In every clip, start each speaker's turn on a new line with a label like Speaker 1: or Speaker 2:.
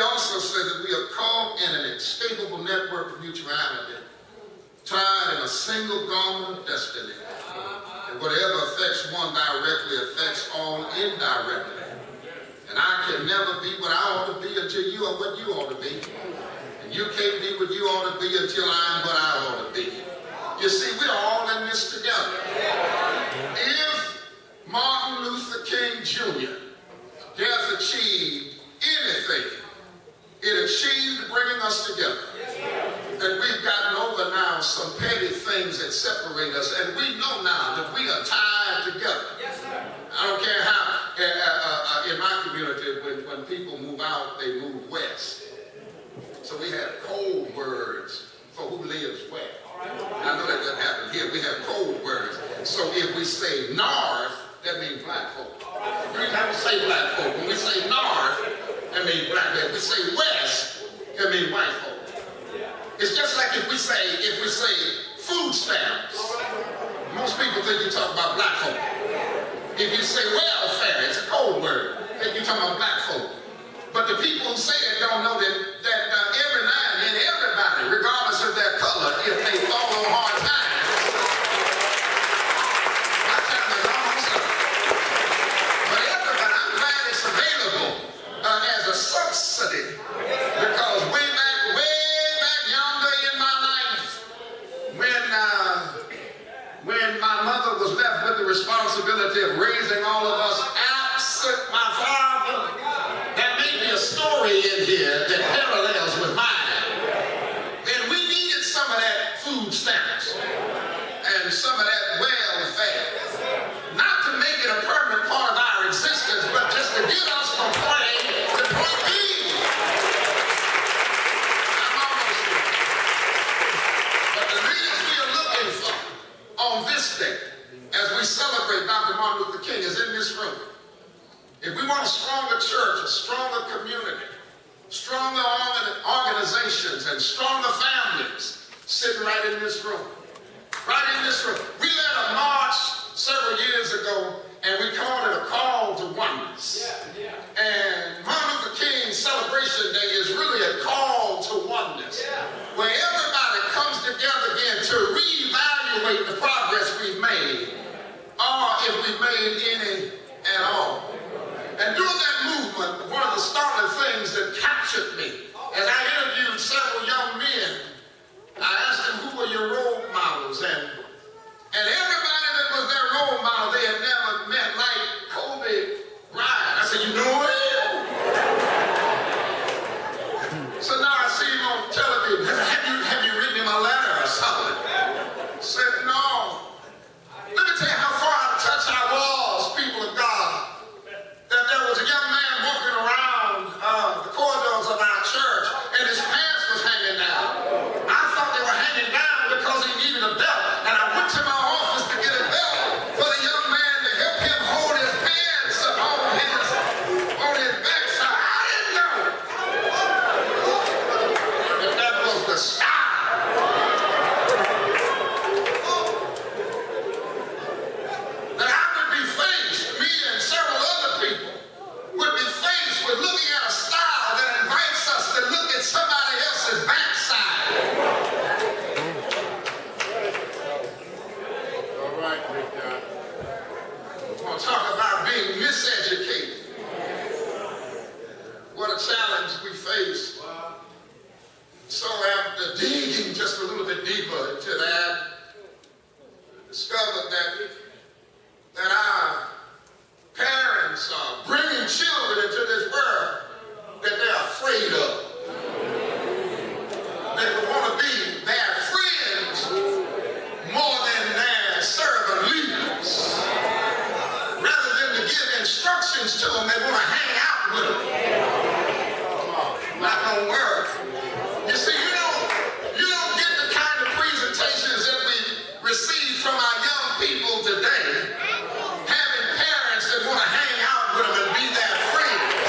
Speaker 1: he also said that we are caught in an inescapable network of mutuality, tied in a single garment of destiny. And whatever affects one directly affects all indirectly. And I can never be what I ought to be until you are what you ought to be. And you can't be what you ought to be until I'm what I ought to be. You see, we're all in this together. If Martin Luther King Jr. has achieved anything, it achieved bringing us together. And we've gotten over now some petty things that separate us, and we know now that we are tied together. I don't care how, in my community, when people move out, they move west. So we have code words for who lives where. I know that doesn't happen here. We have code words. So if we say north, that means black folk. We don't say black folk. When we say north, that means black folk. If we say west, that means white folk. It's just like if we say food stamps. Most people think you talk about black folk. If you say welfare, it's a code word. Think you talking about black folk. But the people who say that don't know that every now and then everybody, regardless of their color, if they fall on hard times, my time is almost up. But everybody, I'm glad it's available as a subsidy, because way back yonder in my life, when my mother was left with the responsibility of raising all of us absent my father, there may be a story in here that parallels with mine. And we needed some of that food stamps and some of that welfare. Not to make it a permanent part of our existence, but just to get us from point A to point B. I'm almost there. But the leaders we are looking for on this day, as we celebrate Dr. Martin Luther King, is in this room. If we want a stronger church, a stronger community, stronger organizations, and stronger families, sitting right in this room. Right in this room. We led a march several years ago, and we called it a call to oneness. And Martin Luther King Celebration Day is really a call to oneness, where everybody comes together again to reevaluate the progress we've made, or if we've made any at all. And during that movement, one of the startling things that captured me, as I interviewed several young men, I asked them, who were your role models? And everybody that was their role model, they had never met, like Kobe Bryant. I said, you know him? So now I see him on television. Have you written him a letter or something? I said, no. Let me tell you how far out of touch I was, people of God. That there was a young man walking around the corridors of our church, and his pants was hanging down. I thought they were hanging down because he needed a belt, and I went to my office to get a belt for the young man to help him hold his pants up on his backside. I didn't know that was the style. That I would be faced, me and several other people, would be faced with looking at a style that invites us to look at somebody else's backside. All right, Big John. We're going to talk about being miseducated. What a challenge we face. So after digging just a little bit deeper into that, discovered that our parents are bringing children into this world that they're afraid of. They want to be their friends more than their servant leaders. Rather than to give instructions to them, they want to hang out with them. Not gonna work. You see, you don't get the kind of presentations that we receive from our young people today, having parents that want to hang out with them and be their friends.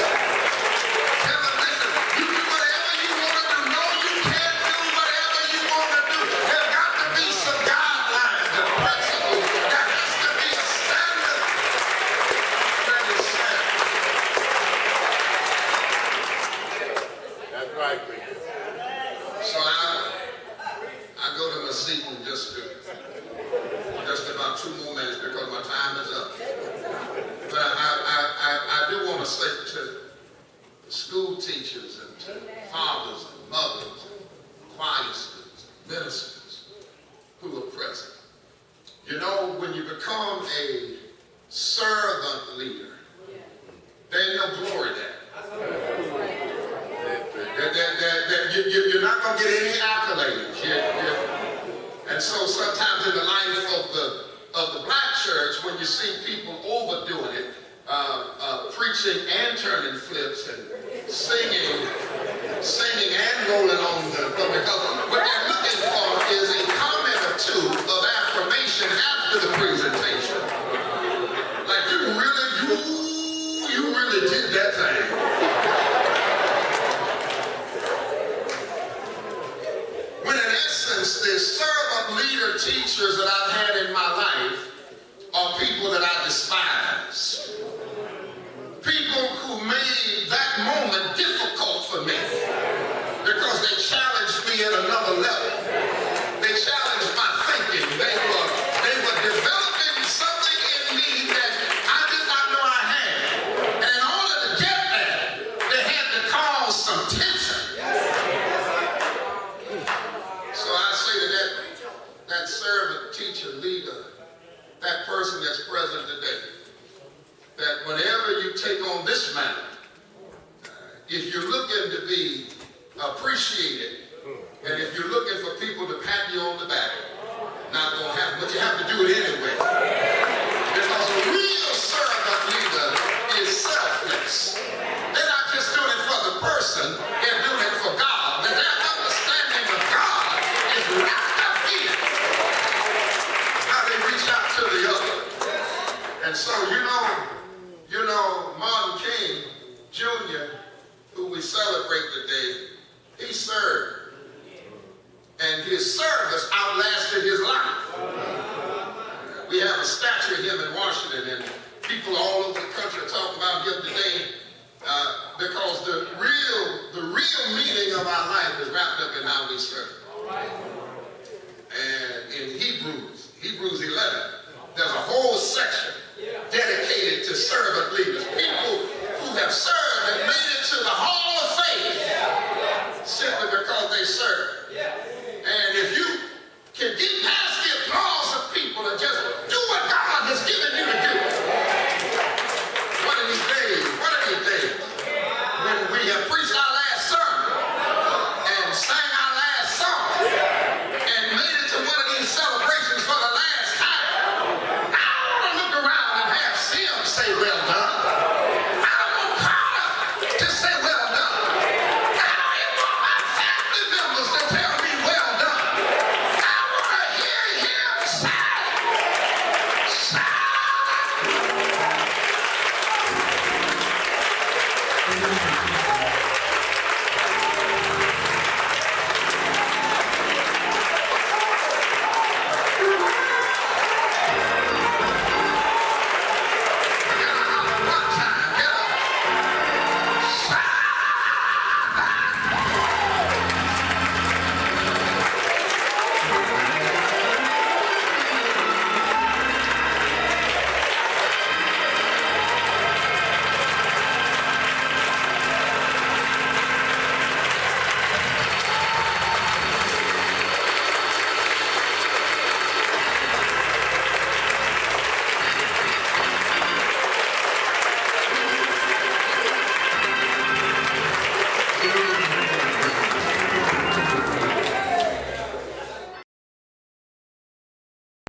Speaker 1: So I go to my seat in just about 2 more minutes because my time is up. But I do want to say to school teachers and to fathers and mothers, choir students, ministers who are present. You know, when you become a servant leader, there ain't no glory there. You're not going to get any accolades. And so sometimes in the life of the black church, when you see people overdoing it, preaching and turning flips and singing and rolling on because what they're looking for is a comment or two of affirmation after the presentation. Like you really did that thing. When in essence, the servant leader teachers that I've had in my life are people that I despise. People who made that moment difficult for me because they challenged me at another level. They challenged my thinking. They were developing something in me that I did not know I had. And in order to get that, they had to cause some tension. So I say to that servant, teacher, leader, that person that's present today, that whenever you take on this matter, if you're looking to be appreciated, and if you're looking for people to pat you on the back, not going to happen, but you have to do it anyway. Because a real servant leader is selfless. They're not just doing it for the person, they're doing it for God. That their understanding of God is wrapped up in how they reach out to the other. And so, you know, Martin King Jr., who we celebrate today, he served. And his service outlasted his life. We have a statue of him in Washington, and people all over the country are talking about him today because the real meaning of our life is wrapped up in how we serve. And in Hebrews 11, there's a whole section dedicated to servant leaders, people who have served and made it to the hall